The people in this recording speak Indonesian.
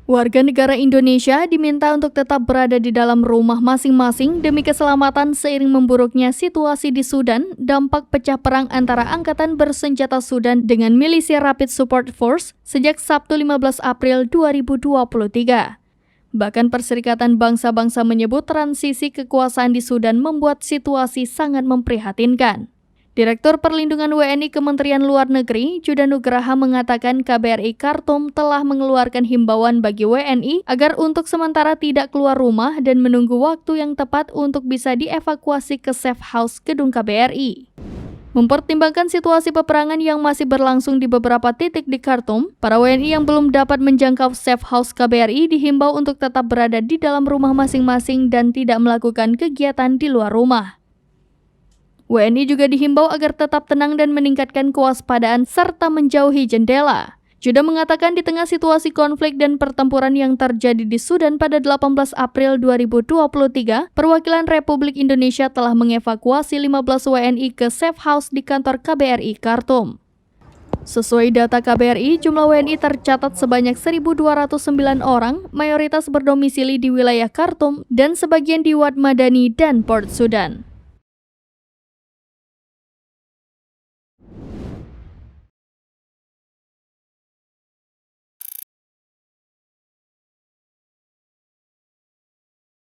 Warga negara Indonesia diminta untuk tetap berada di dalam rumah masing-masing demi keselamatan seiring memburuknya situasi di Sudan, dampak pecah perang antara Angkatan Bersenjata Sudan dengan milisi Rapid Support Force sejak Sabtu 15 April 2023. Bahkan Perserikatan Bangsa-Bangsa menyebut transisi kekuasaan di Sudan membuat situasi sangat memprihatinkan. Direktur Perlindungan WNI Kementerian Luar Negeri, Judah Nugraha mengatakan KBRI Khartoum telah mengeluarkan himbauan bagi WNI agar untuk sementara tidak keluar rumah dan menunggu waktu yang tepat untuk bisa dievakuasi ke safe house gedung KBRI. Mempertimbangkan situasi peperangan yang masih berlangsung di beberapa titik di Khartoum, para WNI yang belum dapat menjangkau safe house KBRI dihimbau untuk tetap berada di dalam rumah masing-masing dan tidak melakukan kegiatan di luar rumah. WNI juga dihimbau agar tetap tenang dan meningkatkan kewaspadaan serta menjauhi jendela. Judah mengatakan di tengah situasi konflik dan pertempuran yang terjadi di Sudan pada 18 April 2023, perwakilan Republik Indonesia telah mengevakuasi 15 WNI ke safe house di kantor KBRI Khartoum. Sesuai data KBRI, jumlah WNI tercatat sebanyak 1.209 orang, mayoritas berdomisili di wilayah Khartoum dan sebagian di Wad Madani dan Port Sudan.